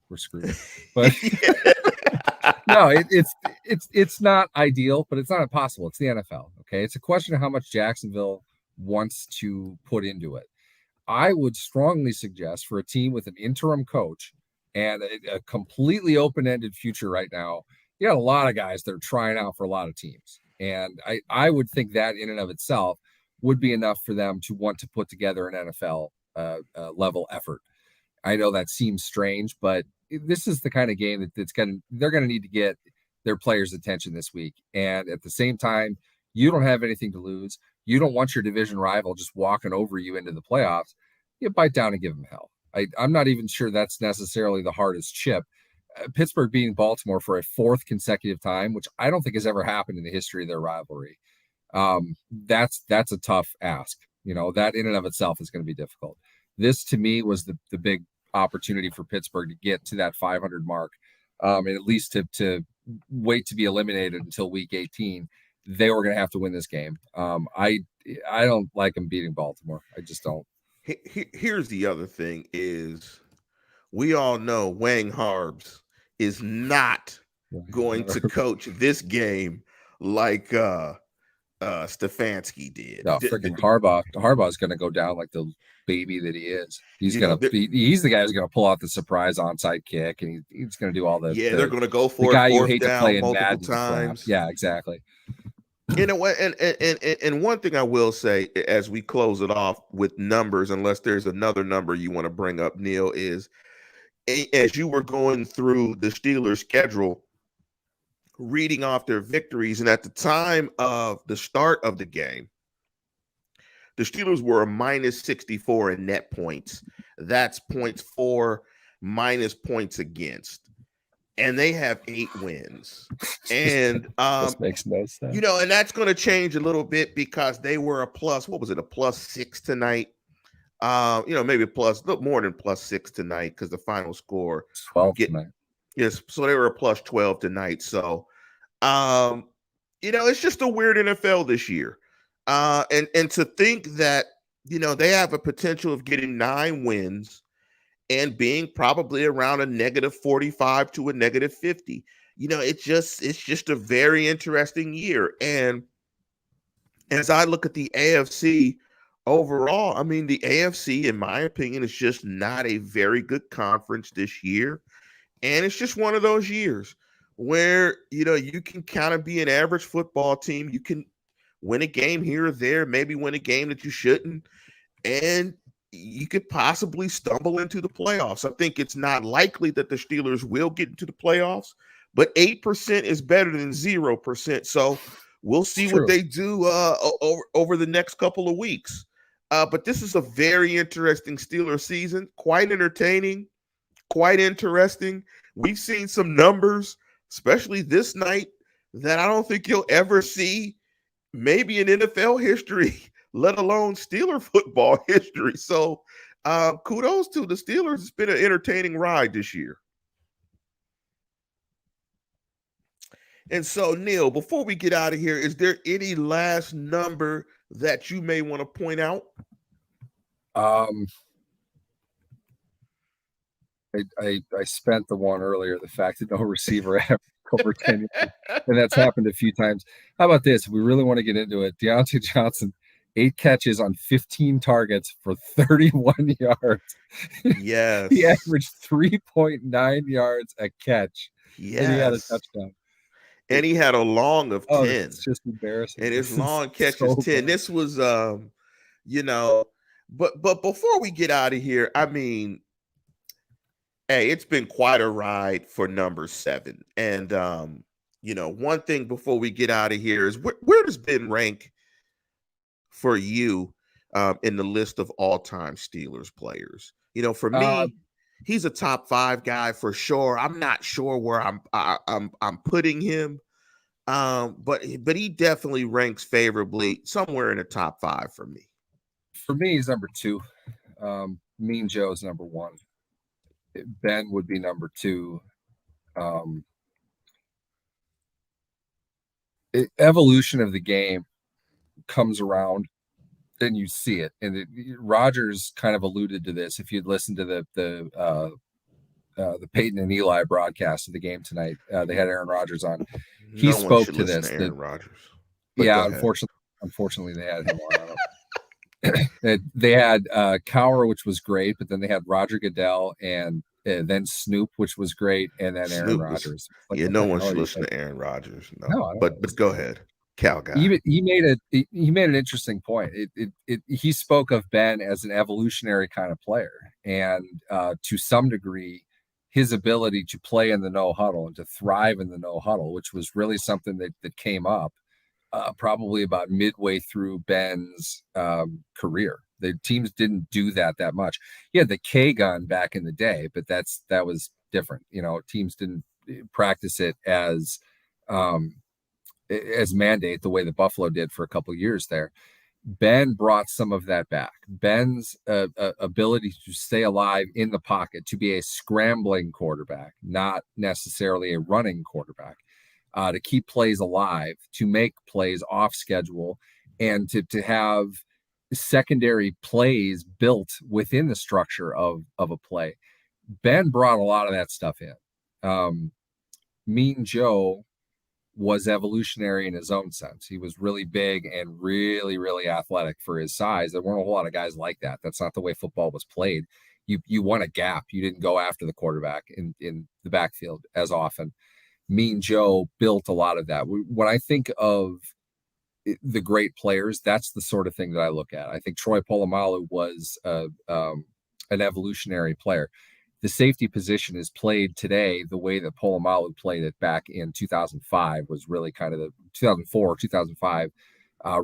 we're screwed. But no, it's not ideal, but it's not impossible. It's the NFL. Okay, it's a question of how much Jacksonville wants to put into it. I would strongly suggest for a team with an interim coach and a completely open-ended future right now, you got a lot of guys that are trying out for a lot of teams. And I would think that in and of itself would be enough for them to want to put together an NFL level effort. I know that seems strange, but this is the kind of game they're going to need to get their players' attention this week. And at the same time, you don't have anything to lose. You don't want your division rival just walking over you into the playoffs. You bite down and give them hell. I'm not even sure that's necessarily the hardest chip. Pittsburgh beating Baltimore for a 4th consecutive time, which I don't think has ever happened in the history of their rivalry. That's a tough ask. That in and of itself is going to be difficult. This to me was the big opportunity for Pittsburgh to get to that 500 mark, and at least to wait to be eliminated until week 18. They were going to have to win this game. I don't like them beating Baltimore. I just don't. Here's the other thing is we all know Wang Harbs is not going to coach this game like Stefanski did. No, freaking Harbaugh is going to go down like the baby that he is. He's the guy who's going to pull out the surprise onside kick, and he's going to do all the. Yeah, they're going to go for the guy you hate down to play in multiple Madden times. Yeah, exactly. And one thing I will say as we close it off with numbers, unless there's another number you want to bring up, Neal, is as you were going through the Steelers' schedule, reading off their victories, and at the time of the start of the game, the Steelers were a -64 in net points. That's points for minus points against. And they have 8 wins. And this makes no sense. and that's going to change a little bit because they were a +6 tonight. Maybe a little more than +6 tonight because the final score 12 tonight. Yes, so they were a +12 tonight. So it's just a weird NFL this year. And to think that, they have a potential of getting 9 wins and being probably around a -45 to a -50. It's just a very interesting year. And as I look at the AFC overall, I mean, the AFC, in my opinion, is just not a very good conference this year. And it's just one of those years where, you can kind of be an average football team. You can win a game here or there, maybe win a game that you shouldn't. And you could possibly stumble into the playoffs. I think it's not likely that the Steelers will get into the playoffs, but 8% is better than 0%. So we'll see what they do over the next couple of weeks. But this is a very interesting Steelers season, quite entertaining, quite interesting. We've seen some numbers, especially this night, that I don't think you'll ever see maybe in NFL history, let alone Steeler football history. So kudos to the Steelers. It's been an entertaining ride this year. And so, Neal, before we get out of here, is there any last number that you may want to point out? I spent the one earlier, the fact that no receiver ever over 10 years, and that's happened a few times. How about this? If we really want to get into it, Deontay Johnson, 8 catches on 15 targets for 31 yards. Yes. He averaged 3.9 yards a catch. Yes. And he had a touchdown. And he had a long of 10. It's just embarrassing. And his long catch is 10. This was, but before we get out of here, I mean, hey, it's been quite a ride for number 7. And, one thing before we get out of here is where does Ben rank for you in the list of all-time Steelers players? For me, he's a top 5 guy for sure. I'm not sure where I'm putting him, but he definitely ranks favorably somewhere in the top 5 for me. For me, he's number 2. Mean Joe's number 1. Ben would be number 2. Evolution of the game comes around and you see it. And Rodgers kind of alluded to this. If you'd listened to the Peyton and Eli broadcast of the game tonight, they had Aaron Rodgers on. He spoke to this. Aaron Rodgers. Yeah, unfortunately, they had him on. They had Cowher, which was great, but then they had Roger Goodell and then Snoop, which was great, and then Aaron Rodgers. No one should listen to Aaron Rodgers. No, but go ahead, Cal guy. He made an interesting point. He spoke of Ben as an evolutionary kind of player, and to some degree, his ability to play in the no huddle and to thrive in the no huddle, which was really something that came up probably about midway through Ben's career. The teams didn't do that much. He had the K gun back in the day, but that was different. Teams didn't practice it as mandate the way that Buffalo did for a couple of years there. Ben brought some of that back. Ben's ability to stay alive in the pocket, to be a scrambling quarterback, not necessarily a running quarterback, to keep plays alive, to make plays off schedule, and to have secondary plays built within the structure of a play. Ben brought a lot of that stuff in. Mean Joe was evolutionary in his own sense. He was really big and really, really athletic for his size. There weren't a whole lot of guys like that. That's not the way football was played. You won a gap. You didn't go after the quarterback in the backfield as often. Mean Joe built a lot of that. When I think of the great players, that's the sort of thing that I look at. I think Troy Polamalu was an evolutionary player. The safety position is played today the way that Polamalu played it back in 2005 was really kind of the 2004, 2005,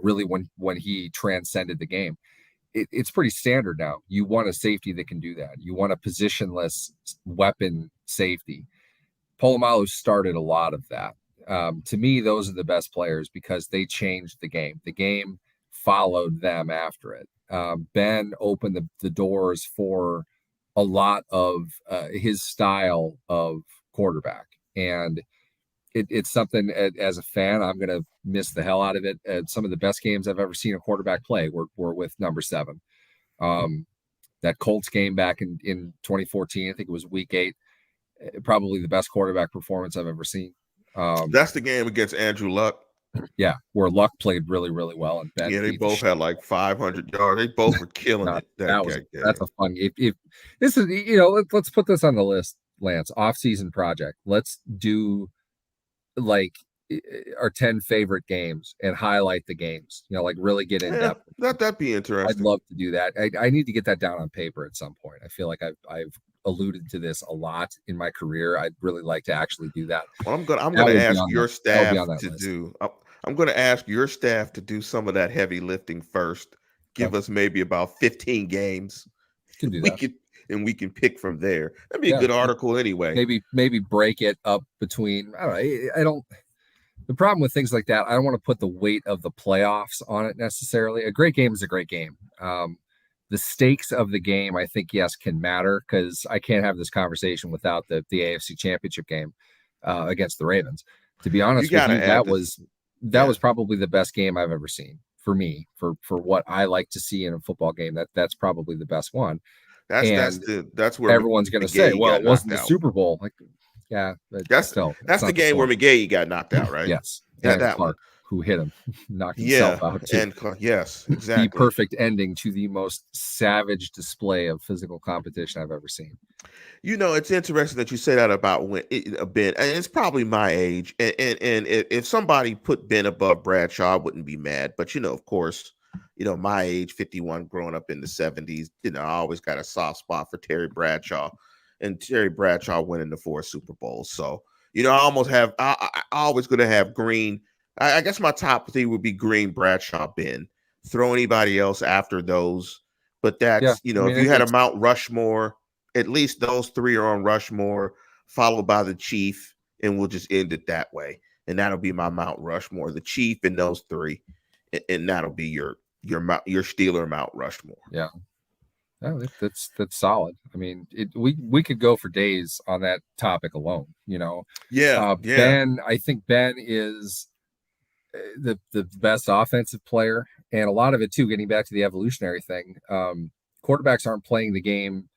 really when he transcended the game. it's pretty standard now. You want a safety that can do that. You want a positionless weapon safety. Polamalu started a lot of that. To me, those are the best players because they changed the game. The game followed them after it. Ben opened the doors for a lot of his style of quarterback. And it's something as a fan, I'm going to miss the hell out of it. Some of the best games I've ever seen a quarterback play were with number 7. That Colts game back in 2014, I think it was week 8, probably the best quarterback performance I've ever seen. That's the game against Andrew Luck. Yeah, where Luck played really, really well. And Ben they both had like 500 yards. They both were killing it. That's a fun game. If this is, let's put this on the list, Lance. Off-season project. Let's do like our 10 favorite games and highlight the games. Like really get in depth. That'd be interesting. I'd love to do that. I need to get that down on paper at some point. I feel like I've alluded to this a lot in my career. I'd really like to actually do that. Well, I'm gonna ask your staff to do. I'm going to ask your staff to do some of that heavy lifting first. Give us maybe about 15 games. Can do that. We can pick from there. That'd be a good article anyway. Maybe break it up between. I don't. The problem with things like that, I don't want to put the weight of the playoffs on it necessarily. A great game is a great game. The stakes of the game, I think, yes, can matter because I can't have this conversation without the AFC Championship game against the Ravens. To be honest with you, that was probably the best game I've ever seen for me, for what I like to see in a football game. That's probably the best one. That's where everyone's going to say, well, it wasn't the Super Bowl. Like, yeah, that's the game where McGahee got knocked out, right? Yes. Yeah, that Clark, who hit him, knocked himself out too. And yes, exactly. The perfect ending to the most savage display of physical competition I've ever seen. It's interesting that you say that about Ben, and it's probably my age. And if somebody put Ben above Bradshaw, I wouldn't be mad. But of course, my age, 51, growing up in the 70s, I always got a soft spot for Terry Bradshaw, and Terry Bradshaw winning the 4 Super Bowls. So I always going to have Green. I guess my top 3 would be Green, Bradshaw, Ben. Throw anybody else after those, but that's if you had a Mount Rushmore, at least those 3 are on Rushmore, followed by the Chief, and we'll just end it that way. And that'll be my Mount Rushmore, the Chief and those 3, and that'll be your Steeler Mount Rushmore. Yeah, that's solid. I mean, we could go for days on that topic alone. Ben. I think Ben is the best offensive player, and a lot of it too. Getting back to the evolutionary thing, quarterbacks aren't playing the game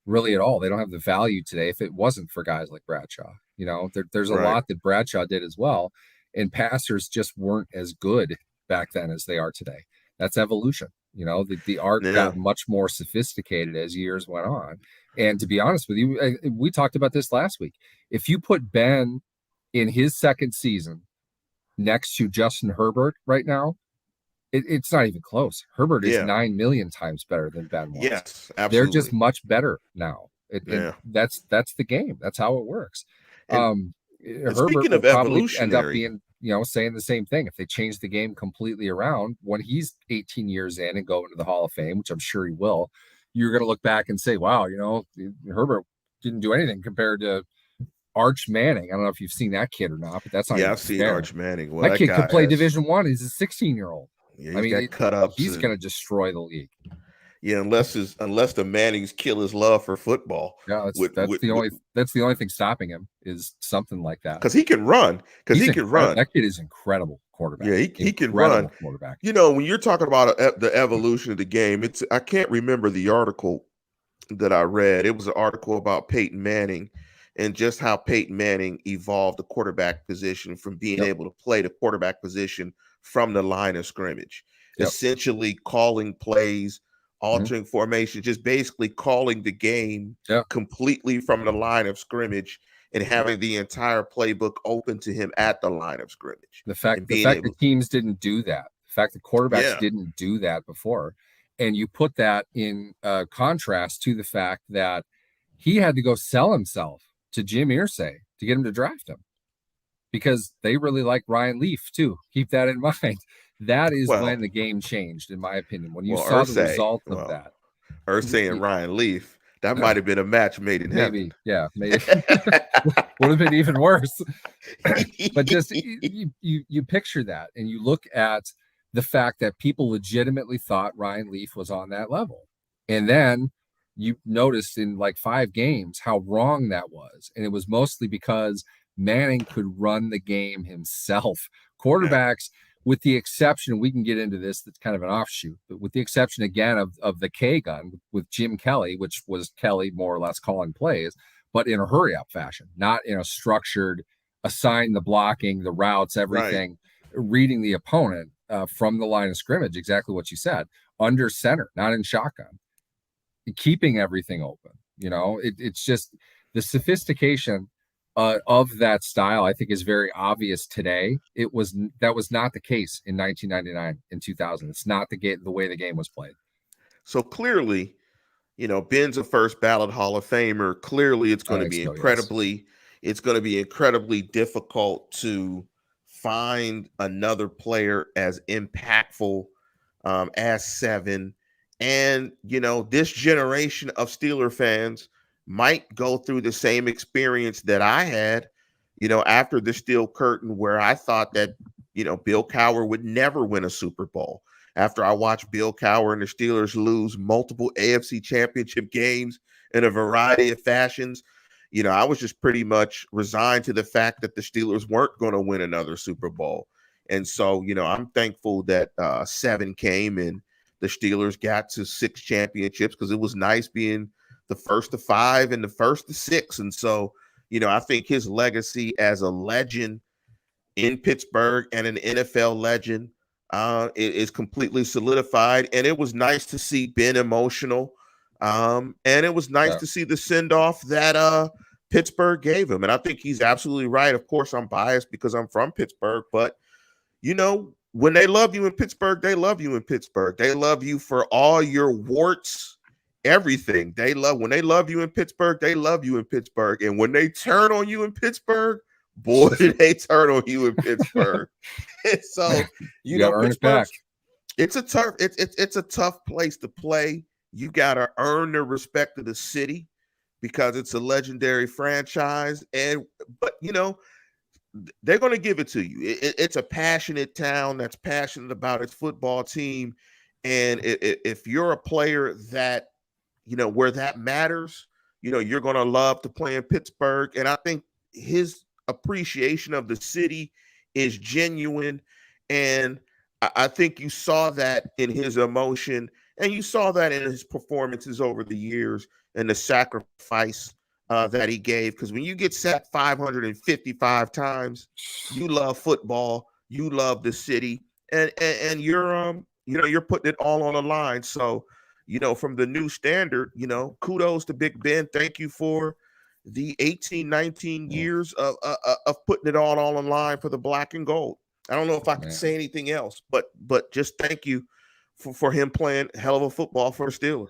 really at all. They don't have the value today if it wasn't for guys like Bradshaw. There's a lot that Bradshaw did as well, and passers just weren't as good back then as they are today. That's evolution. The art got much more sophisticated as years went on. And to be honest with you, we talked about this last week. If you put Ben in his second season next to Justin Herbert right now, it's not even close. Herbert is 9 million times better than Ben was. Yes, absolutely. They're just much better now. That's the game. That's how it works. And Herbert speaking of evolutionary, end up being saying the same thing. If they change the game completely around when he's 18 years in and go into the Hall of Fame, which I'm sure he will, you're going to look back and say, wow, Herbert didn't do anything compared to Arch Manning. I don't know if you've seen that kid or not, but that's not I've seen fair. Arch Manning. Well, that kid could play Division I. He's a 16-year-old. Yeah, got cut up. He's going to destroy the league. Yeah, unless the Mannings kill his love for football. Yeah, that's the only thing stopping him is something like that. Because he can run. That kid is incredible quarterback. Yeah, he can run. Quarterback. When you're talking about the evolution of the game, I can't remember the article that I read. It was an article about Peyton Manning and just how Peyton Manning evolved the quarterback position from being able to play the quarterback position from the line of scrimmage, essentially calling plays, altering formation, just basically calling the game completely from the line of scrimmage and having the entire playbook open to him at the line of scrimmage. The fact that teams didn't do that, the fact that quarterbacks didn't do that before, and you put that in contrast to the fact that he had to go sell himself to Jim Irsay to get him to draft him because they really like Ryan Leaf too. Keep that in mind. That is when the game changed, in my opinion. When you saw the result of that. Irsay and Ryan Leaf, that might have been a match made in heaven. Yeah, maybe. Would have been even worse. But just you picture that, and you look at the fact that people legitimately thought Ryan Leaf was on that level. And then you noticed in like 5 games how wrong that was. And it was mostly because Manning could run the game himself. Quarterbacks, with the exception, we can get into this, that's kind of an offshoot, but with the exception again of the K gun with Jim Kelly, which was Kelly more or less calling plays, but in a hurry up fashion, not in a structured, assign the blocking, the routes, everything, reading the opponent from the line of scrimmage, exactly what you said, under center, not in shotgun, keeping everything open. You know, it's just the sophistication of that style, I think, is very obvious today. That was not the case in 1999 and 2000. It's not the way the game was played. So clearly, you know, Ben's a first ballot Hall of Famer. Clearly, it's going to be it's going to be incredibly difficult to find another player as impactful as Seven. And, you know, this generation of Steeler fans might go through the same experience that I had, you know, after the Steel Curtain, where I thought that, you know, Bill Cowher would never win a Super Bowl. After I watched Bill Cowher and the Steelers lose multiple AFC championship games in a variety of fashions, you know, I was just pretty much resigned to the fact that the Steelers weren't going to win another Super Bowl. And so, you know, I'm thankful that 7 came and the Steelers got to 6 championships, because it was nice being the first to 5 and the first to 6. And so, you know, I think his legacy as a legend in Pittsburgh and an NFL legend is completely solidified. And it was nice to see Ben emotional. And it was nice to see the send-off that Pittsburgh gave him. And I think he's absolutely right. Of course, I'm biased because I'm from Pittsburgh, but, you know, when they love you in Pittsburgh, they love you in Pittsburgh. They love you for all your warts, everything. When they love you in Pittsburgh, they love you in Pittsburgh. And when they turn on you in Pittsburgh, boy, they turn on you in Pittsburgh. And so, you know, earn it back. It's a tough place to play. You got to earn the respect of the city because it's a legendary franchise. But you know, they're going to give it to you. It's a passionate town that's passionate about its football team. And if you're a player that, you know, where that matters, you know, you're going to love to play in Pittsburgh. And I think his appreciation of the city is genuine. And I think you saw that in his emotion, and you saw that in his performances over the years and the sacrifice that he gave. Because when you get sacked 555 times, you love football, you love the city, and you're you know, you're putting it all on the line. So, you know, from the new standard, you know, kudos to Big Ben. Thank you for the 18-19 years of putting it all on the line for the black and gold. I don't know if I can say anything else, but just thank you for him playing hell of a football for the Steelers.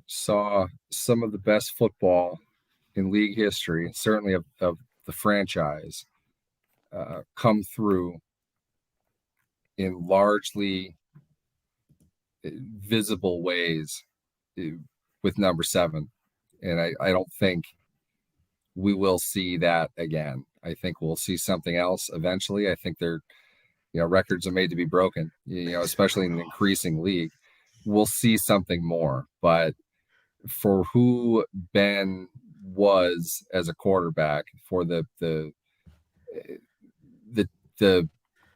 Saw some of the best football in league history, certainly of the franchise, come through in largely visible ways with number 7. And I don't think we will see that again. I think we'll see something else eventually. I think you know, records are made to be broken, you know, especially in an increasing league. We'll see something more, but for who Ben was as a quarterback, for the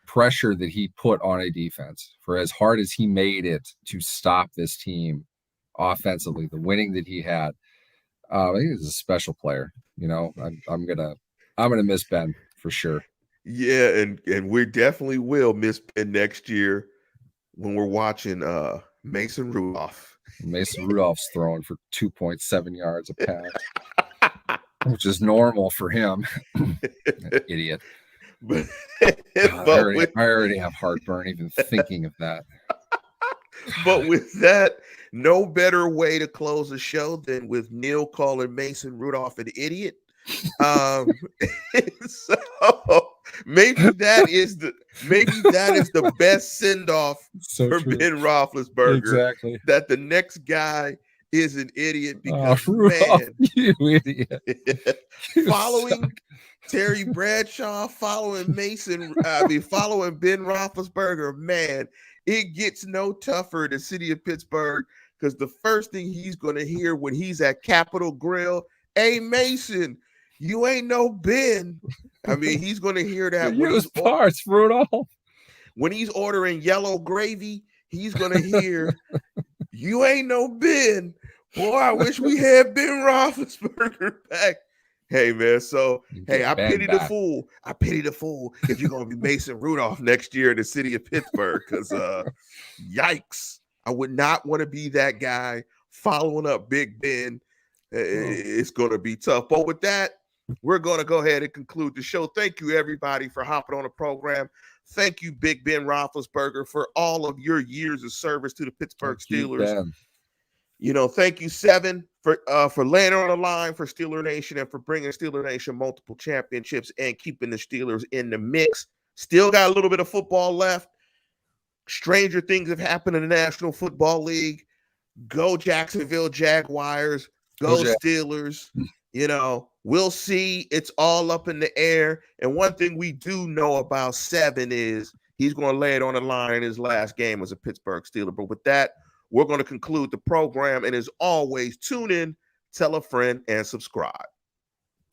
pressure that he put on a defense, for as hard as he made it to stop this team offensively, the winning that he had, I think he's a special player. You know, I'm gonna miss Ben for sure. Yeah, and we definitely will miss Ben next year when we're watching Mason Rudolph. Mason Rudolph's throwing for 2.7 yards a pass, which is normal for him. Idiot. But I already have heartburn even thinking of that. But with that, no better way to close the show than with Neal calling Mason Rudolph an idiot. So Maybe that is the best send-off for true. Ben Roethlisberger. Exactly. That the next guy is an idiot because Rudolph, you idiot. Following Terry Bradshaw, following Ben Roethlisberger, man, it gets no tougher in the city of Pittsburgh because the first thing he's going to hear when he's at Capitol Grill, hey, Mason, you ain't no Ben. I mean, he's going to hear that. Use parts, Rudolph. When he's ordering yellow gravy, he's going to hear, you ain't no Ben. Boy, I wish we had Ben Roethlisberger back. Hey, man, so, hey, I pity the fool. I pity the fool if you're going to be Mason Rudolph next year in the city of Pittsburgh because, yikes. I would not want to be that guy following up Big Ben. It's going to be tough. But with that, we're going to go ahead and conclude the show. Thank you, everybody, for hopping on the program. Thank you, Big Ben Roethlisberger, for all of your years of service to the Pittsburgh Steelers. Thank you, Seven, for laying on the line for Steeler Nation and for bringing Steeler Nation multiple championships and keeping the Steelers in the mix. Still got a little bit of football left. Stranger things have happened in the National Football League. Go Jacksonville Jaguars. Go Steelers. We'll see. It's all up in the air. And one thing we do know about Seven is he's going to lay it on the line in his last game as a Pittsburgh Steeler. But with that, we're going to conclude the program. And as always, tune in, tell a friend, and subscribe.